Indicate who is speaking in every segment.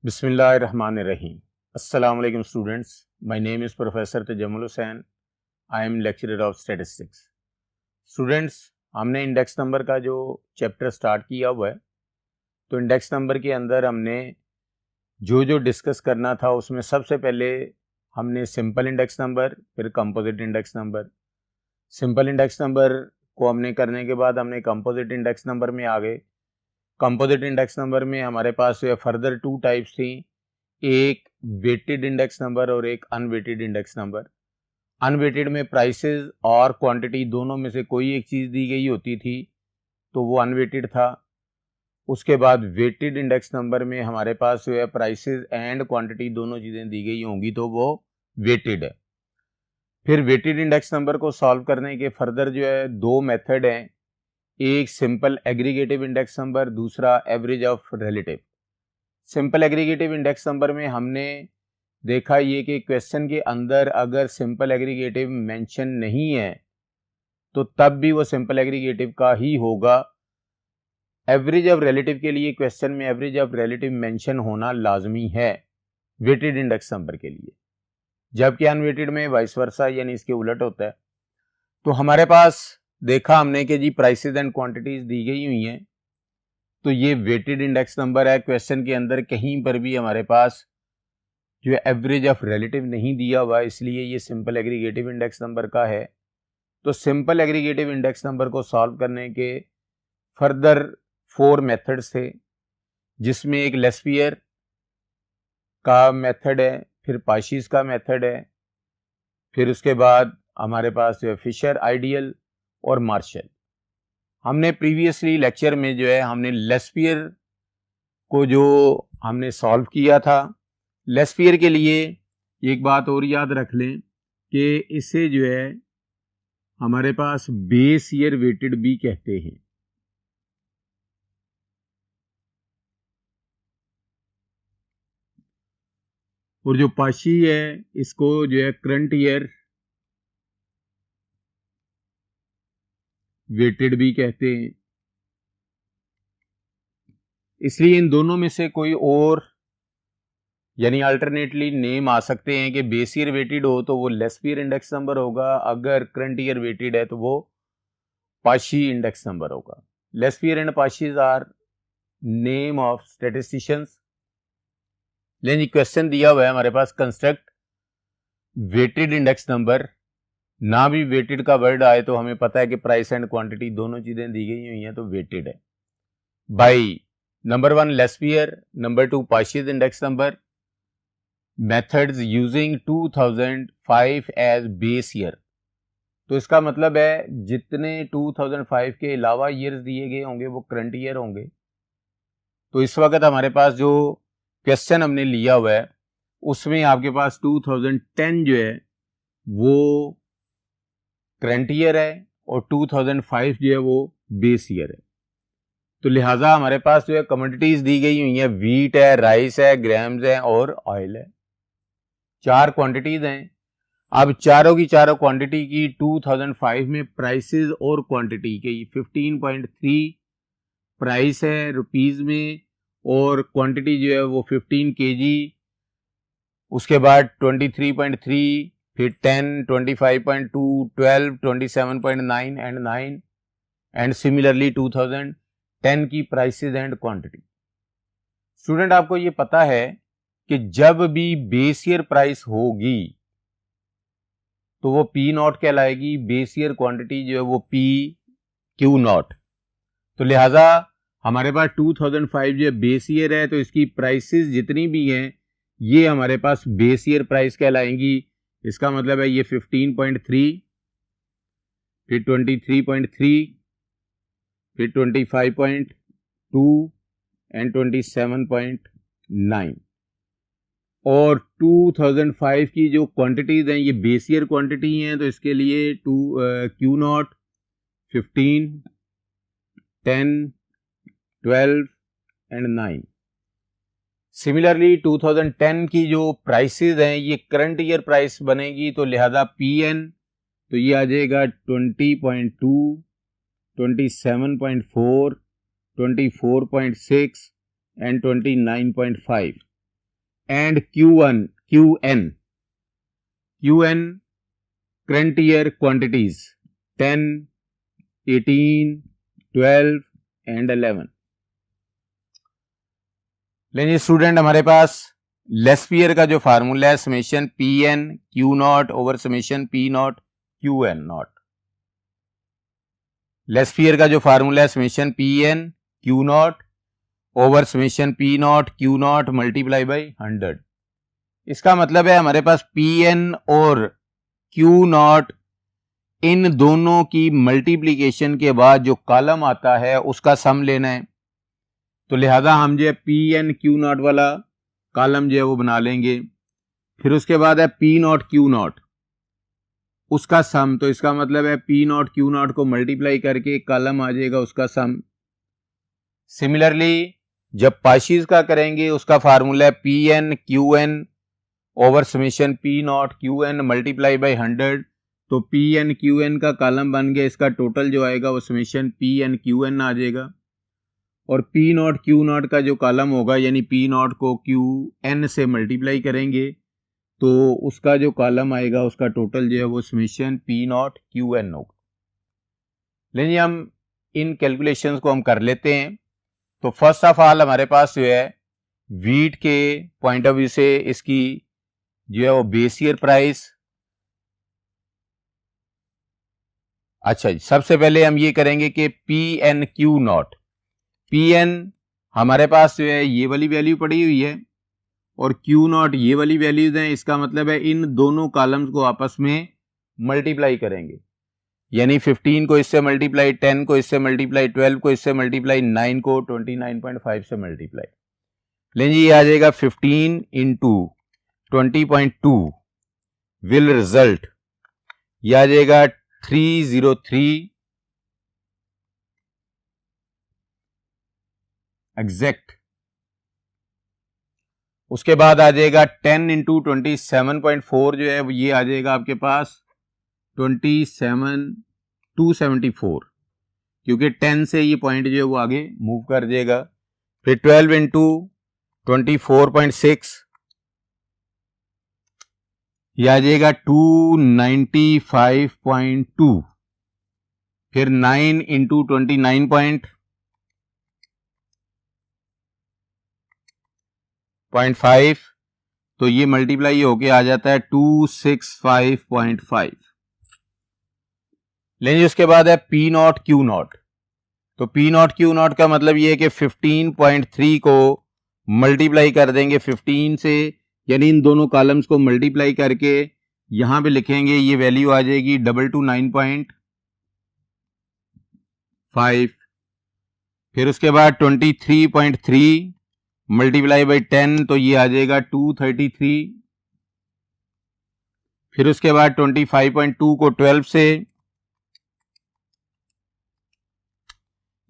Speaker 1: बिस्मिल्लाहिर्रहमानिर्रहीम। अस्सलाम वालेकुम students, my name is professor Tajammul Hussain. I am lecturer of statistics. Students, हमने इंडेक्स नंबर का जो चैप्टर स्टार्ट किया हुआ है, तो इंडेक्स नंबर के अंदर हमने जो डिस्कस करना था उसमें सबसे पहले हमने सिंपल इंडेक्स नंबर, फिर composite index number. Simple index number को हमने करने के बाद हमने कंपोजिट इंडेक्स नंबर में आ गए। कंपोजिट इंडेक्स नंबर में हमारे पास जो है फर्दर टू टाइप्स थी, एक वेटेड इंडेक्स नंबर और एक अनवेटेड इंडेक्स नंबर। अनवेटेड में प्राइसेस और क्वांटिटी दोनों में से कोई एक चीज़ दी गई होती थी तो वो अनवेटेड था। उसके बाद वेटेड इंडेक्स नंबर में हमारे पास जो है प्राइसेस एंड क्वांटिटी दोनों चीज़ें दी गई होंगी तो वो वेटेड है। फिर वेटेड इंडेक्स नंबर को सॉल्व करने के फर्दर जो है दो मेथड हैं, एक सिंपल एग्रीगेटिव इंडेक्स नंबर, दूसरा average of relative. Simple aggregative index number में हमने देखा ये कि क्वेश्चन के अंदर अगर सिंपल एग्रीगेटिव मेंशन नहीं है तो तब भी वो सिंपल एग्रीगेटिव का ही होगा। एवरेज ऑफ रिलेटिव के लिए क्वेश्चन में एवरेज ऑफ रिलेटिव मेंशन होना लाजमी है वेटेड इंडेक्स नंबर के लिए, जबकि अनवेटेड में वाइस वर्सा यानी इसके उलट होता है। तो हमारे पास देखा हमने कि जी प्राइसेस एंड क्वांटिटीज दी गई हुई हैं, तो ये वेटेड इंडेक्स नंबर है। क्वेश्चन के अंदर कहीं पर भी हमारे पास जो है एवरेज ऑफ रिलेटिव नहीं दिया हुआ, इसलिए ये सिंपल एग्रीगेटिव इंडेक्स नंबर का है। तो सिंपल एग्रीगेटिव इंडेक्स नंबर को सॉल्व करने के फर्दर 4 मेथड्स थे, जिसमें एक लेस्पियर का मेथड है, फिर पाशीज का मेथड है, फिर उसके बाद हमारे पास जो है फिशर, आइडियल और मार्शल। हमने प्रीवियसली लेक्चर में जो है हमने लेस्पियर को जो हमने सॉल्व किया था। लेस्पियर के लिए एक बात और याद रख लें कि इसे जो है हमारे पास बेस ईयर वेटेड भी कहते हैं। और जो पाशी है इसको जो है करंट ईयर वेटेड भी कहते हैं। इसलिए इन दोनों में से कोई और यानी अल्टरनेटली नेम आ सकते हैं कि बेस ईयर वेटेड हो तो वो लेस्पियर इंडेक्स नंबर होगा, अगर करंट ईयर वेटेड है तो वो पाशी इंडेक्स नंबर होगा। Laspeyres and Paasche's are name of statisticians. लेकिन क्वेश्चन दिया हुआ है हमारे पास, कंस्ट्रक्ट वेटेड इंडेक्स नंबर। ना भी वेटेड का वर्ड आए तो हमें पता है कि प्राइस एंड क्वांटिटी दोनों चीजें दी गई हुई हैं तो वेटेड है। By number 1 Laspeyres, number 2 Paasche's index number, methods using 2005 as base year. तो इसका मतलब है जितने 2005 के अलावा ईयर्स दिए गए होंगे वो करंट ईयर होंगे। तो इस वक्त हमारे पास जो क्वेश्चन हमने लिया हुआ है उसमें आपके पास 2010 जो है वो करंट ईयर है और 2005 जो है वो बेस ईयर है। तो लिहाजा हमारे पास जो है कमोडिटीज दी गई हुई है, व्हीट है, राइस है, ग्राम्स है और ऑयल है। 4 क्वांटिटीज हैं। अब चारों की चारों क्वांटिटी की 2005 में प्राइसेस और क्वांटिटी के 15.3 प्राइस है रुपीज में और क्वांटिटी जो है वो 15 kg। उसके बाद 23.3, फिर 10, 25.2, 12, 27.9 एंड 9 एंड सिमिलरली 2010 की प्राइसेस एंड क्वांटिटी। स्टूडेंट, आपको ये पता है कि जब भी बेस ईयर प्राइस होगी तो वो पी नॉट कहलाएगी, बेस ईयर क्वांटिटी जो है वो पी क्यू नॉट। तो लिहाजा हमारे पास 2005 जो है बेस ईयर है तो इसकी प्राइसेस जितनी भी हैं ये हमारे पास बेस ईयर प्राइस कहलाएंगी। इसका मतलब है ये 15.3, फिर 23.3, फिर 25.2 एंड 27.9। और 2005 की जो क्वांटिटीज हैं ये बेस ईयर क्वांटिटी हैं तो इसके लिए क्यू नॉट 15, 10, 12 एंड 9। सिमिलरली 2010 की जो प्राइसेस हैं ये करंट ईयर प्राइस बनेगी तो लिहाजा पी एन तो ये आ जाएगा 20.2, 27.4, 24.6 and 29.5। and Qn current year quantities 10, 18, 12 and 11। लेकिन स्टूडेंट हमारे पास लेस्पियर का जो फार्मूला है summation P N Q not over summation P not Q N not. Laspeyres का जो फार्मूला है summation P N Q not over summation P not Q not multiply by 100। इसका मतलब है हमारे पास पी एन और क्यू नॉट इन दोनों की मल्टीप्लीकेशन के बाद जो कॉलम आता है उसका सम लेना है। तो लिहाजा हम जो है पी एन क्यू नॉट वाला कॉलम जो है वो बना लेंगे। फिर उसके बाद है पी नॉट क्यू नॉट उसका सम। तो इसका मतलब है पी नॉट क्यू नॉट को मल्टीप्लाई करके एक कॉलम आ जाएगा उसका सम। सिमिलरली जब पार्शियल्स का करेंगे उसका फार्मूला है P N Q N over summation P not Q N multiply by 100। तो पी एन क्यू एन का कॉलम बन गया, इसका टोटल जो आएगा वो summation P N Q N आ जाएगा। और पी नॉट क्यू नॉट का जो कॉलम होगा यानी पी नॉट को क्यू एन से मल्टीप्लाई करेंगे तो उसका जो कॉलम आएगा उसका टोटल जो है वो summation P not Q N होगा। लेकिन हम इन कैलकुलेशंस को हम कर लेते हैं। तो फर्स्ट ऑफ ऑल हमारे पास जो है वीट के पॉइंट ऑफ व्यू से इसकी जो है वो बेस ईयर प्राइस। अच्छा जी, सबसे पहले हम ये करेंगे कि P N Q naught. P N हमारे पास जो है ये वाली वैल्यू पड़ी हुई है और क्यू नॉट ये वाली वैल्यूज हैं। इसका मतलब है इन दोनों कॉलम्स को आपस में मल्टीप्लाई करेंगे, यानी 15 को इससे मल्टीप्लाई, 10 को इससे मल्टीप्लाई, 12 को इससे मल्टीप्लाई, 9 को 29.5 से मल्टीप्लाई। लेकिन ये आ जाएगा 15 इंटू 20.2 विल रिजल्ट, यह आ जाएगा 303 एग्जैक्ट। उसके बाद आ जाएगा 10 इंटू 27.4 जो है ये आ जाएगा आपके पास 27274, क्योंकि 10 से ये पॉइंट जो है वो आगे मूव कर जाएगा। फिर 12 इंटू 24.6 ये आ जाएगा 295.2। फिर 9 इंटू 29.5 तो ये मल्टीप्लाई होके आ जाता है 265.5। लेकिन उसके बाद है पी नॉट क्यू नॉट। तो पी नॉट क्यू नॉट का मतलब ये है कि 15.3 को मल्टीप्लाई कर देंगे 15 से, यानी इन दोनों कॉलम्स को मल्टीप्लाई करके यहां पे लिखेंगे, ये वैल्यू आ जाएगी 229.5। फिर उसके बाद 23.3 मल्टीप्लाई बाई 10 तो ये आ जाएगा 233। फिर उसके बाद 25.2 को 12 से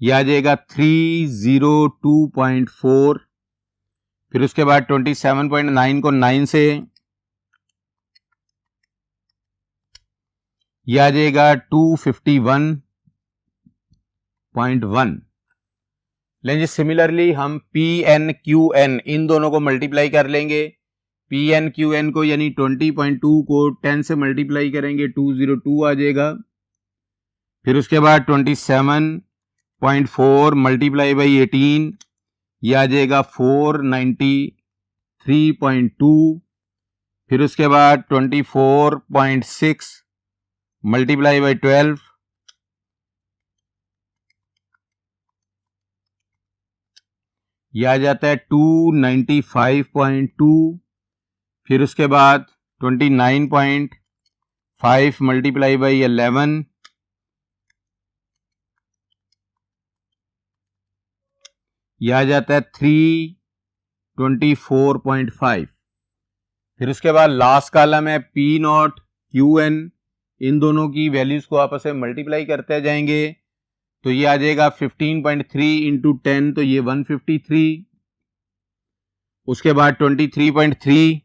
Speaker 1: यह आ जाएगा 302.4। फिर उसके बाद 27.9 को 9 से यह आ जाएगा 251.1। लेकिन सिमिलरली हम पी एन क्यू एन इन दोनों को मल्टीप्लाई कर लेंगे। पी एन क्यू एन को यानी 20.2 को 10 से मल्टीप्लाई करेंगे 202 आ जाएगा। फिर उसके बाद 27.4 मल्टीप्लाई बाई 18 यह आ जाएगा 493.2। फिर उसके बाद 24.6 मल्टीप्लाई बाई 12 यह आ जाता है 295.2। फिर उसके बाद 29.5 मल्टीप्लाई बाई 11 यह आ जाता है 324.5। फिर उसके बाद लास्ट कॉलम है पी नॉट क्यू एन। इन दोनों की वैल्यूज को आपस में मल्टीप्लाई करते जाएंगे तो ये आ जाएगा 15.3 इंटू 10 तो ये 153। उसके बाद 23.3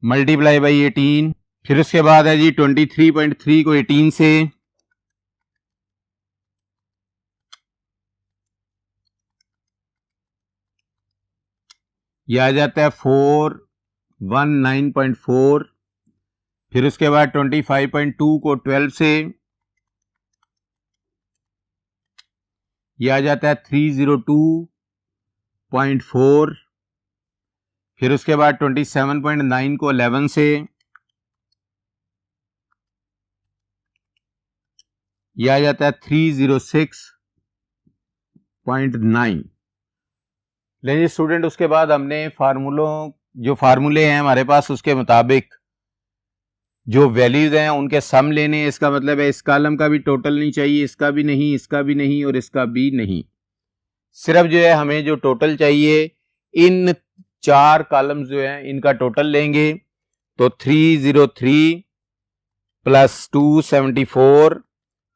Speaker 1: मल्टीप्लाई बाई 18। फिर उसके बाद है जी 23.3 को 18 से ये आ जाता है 419.4। फिर उसके बाद 25.2 को 12 से ये आ जाता है 302.4। फिर उसके बाद 27.9 को 11 से ये आ जाता है 306.9। लेकिन स्टूडेंट उसके बाद हमने जो फार्मूले हैं हमारे पास उसके मुताबिक जो वैल्यूज हैं उनके सम लेने हैं। इसका मतलब है इस कॉलम का भी टोटल नहीं चाहिए, इसका भी नहीं, इसका भी नहीं और इसका भी नहीं। सिर्फ जो है हमें जो टोटल चाहिए इन 4 कॉलम्स जो हैं इनका टोटल लेंगे। तो 303 प्लस 274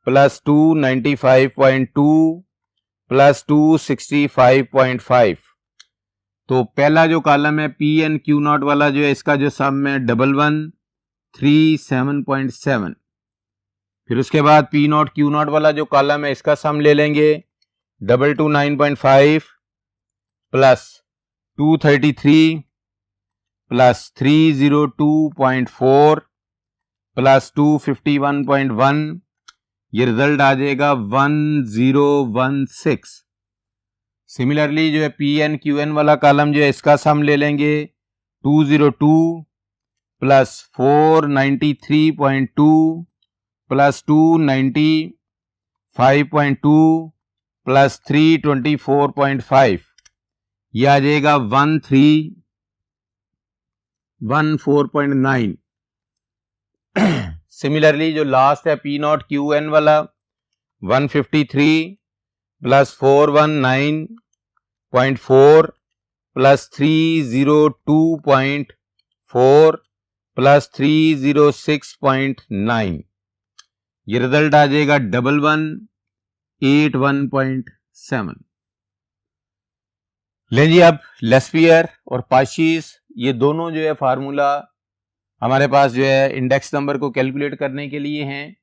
Speaker 1: प्लस 295.2 प्लस 265.5। तो पहला जो कॉलम है पी एन क्यू नॉट वाला जो है इसका जो सम है 1137.7। फिर उसके बाद पी नॉट क्यू नॉट वाला जो कॉलम है इसका सम ले लेंगे 229.5 प्लस 233 प्लस 302.4 प्लस 251.1। ये रिजल्ट आ जाएगा 1016। सिमिलरली जो है पी एन क्यू एन वाला कॉलम जो है इसका सम ले लेंगे 202 प्लस 493.2 प्लस 295.2 प्लस 324.5। ये आ जाएगा 1314.9। सिमिलरली जो लास्ट है पी नॉट क्यू एन वाला 153 प्लस 419.4 प्लस 302.4 प्लस 306.9। ये रिजल्ट आ जाएगा 1181.7। लें जी अब लेस्पियर और पाशीज ये दोनों जो है फार्मूला हमारे पास जो है इंडेक्स नंबर को कैलकुलेट करने के लिए हैं।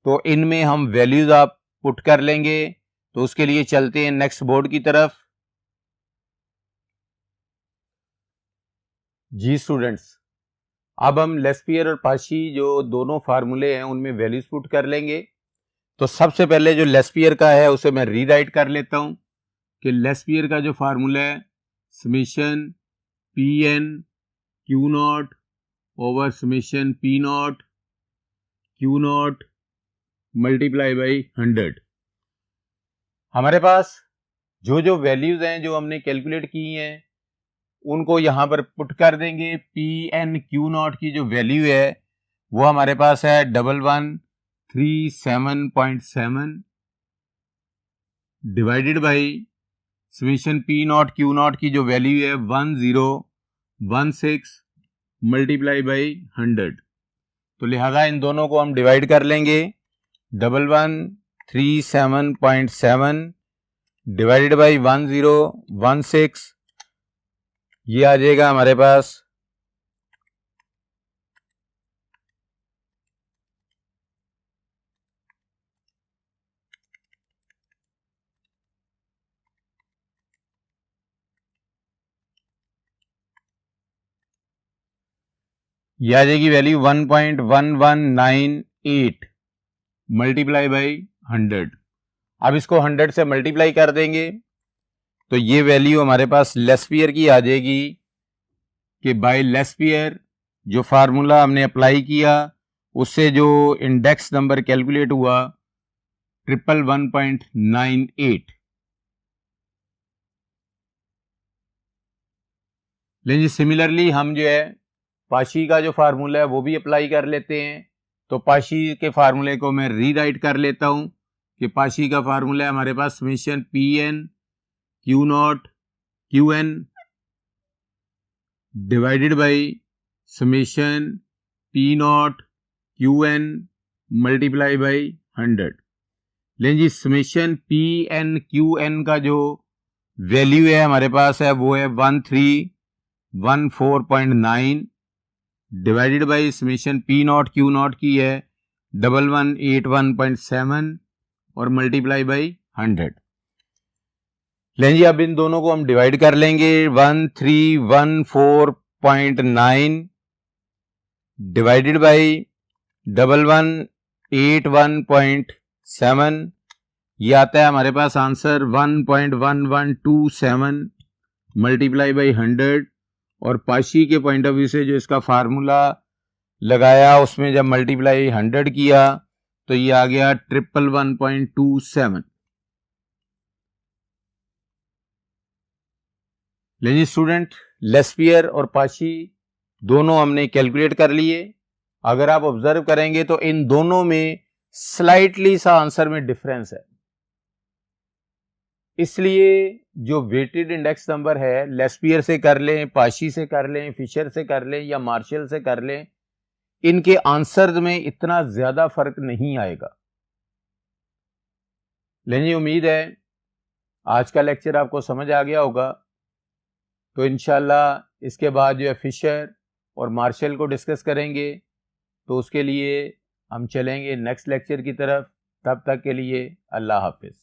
Speaker 1: तो इनमें हम वैल्यूज आप पुट कर लेंगे। तो उसके लिए चलते हैं नेक्स्ट बोर्ड की तरफ। जी स्टूडेंट्स, अब हम लेस्पियर और पाशी जो दोनों फार्मूले हैं उनमें वैल्यूज पुट कर लेंगे। तो सबसे पहले जो लेस्पियर का है उसे मैं रीराइट कर लेता हूं कि लेस्पियर का जो फार्मूला है summation P N Q not over summation P not Q not multiply by 100। हमारे पास जो जो वैल्यूज हैं जो हमने कैलकुलेट की हैं उनको यहां पर पुट कर देंगे। पी एन क्यू नॉट की जो वैल्यू है वो हमारे पास है 1137.7 divided by summation P not Q not की जो वैल्यू है 1016 मल्टीप्लाई बाई 100। तो लिहाजा इन दोनों को हम डिवाइड कर लेंगे। 1137.7 डिवाइडेड बाई 1016 ये आ जाएगा हमारे पास 1.1198 मल्टीप्लाई बाई 100। अब इसको 100 से मल्टीप्लाई कर देंगे तो ये वैल्यू हमारे पास लेस्पियर की आ जाएगी कि बाय लेस्पियर जो फार्मूला हमने अप्लाई किया उससे जो इंडेक्स नंबर कैलकुलेट हुआ 111.98। लेकिन सिमिलरली हम जो है पाशी का जो फार्मूला है वो भी अप्लाई कर लेते हैं। तो पाशी के फार्मूले को मैं रीराइट कर लेता हूं कि पाशी का फार्मूला है हमारे पास summation P N Q not Q N divided by summation P not Q N multiply by 100। लेकिन जी summation P N Q N का जो वैल्यू है हमारे पास है वो है 1314.9 divided by summation P not Q not की है 1181.7 और मल्टीप्लाई बाई 100। लें जी, अब इन दोनों को हम डिवाइड कर लेंगे। 1314.9 डिवाइडेड बाई 1181.7, ये आता है हमारे पास आंसर 1.1127 मल्टीप्लाई बाई 100, और पाशी के पॉइंट ऑफ व्यू से जो इसका फार्मूला लगाया उसमें जब मल्टीप्लाई 100 किया तो ये आ गया 111.27। लेकिन स्टूडेंट, लेस्पियर और पाशी दोनों हमने कैलकुलेट कर लिए। अगर आप ऑब्जर्व करेंगे तो इन दोनों में स्लाइटली सा आंसर में डिफरेंस है, इसलिए जो वेटेड इंडेक्स नंबर है, लेस्पियर से कर लें, पाशी से कर लें, फिशर से कर लें या मार्शल से कर लें, इनके आंसर में इतना ज्यादा फर्क नहीं आएगा। लेकिन उम्मीद है आज का लेक्चर आपको समझ आ गया होगा। तो इंशाल्लाह इसके बाद जो है फिशर और मार्शल को डिस्कस करेंगे, तो उसके लिए हम चलेंगे नेक्स्ट लेक्चर की तरफ। तब तक के लिए अल्लाह हाफिज।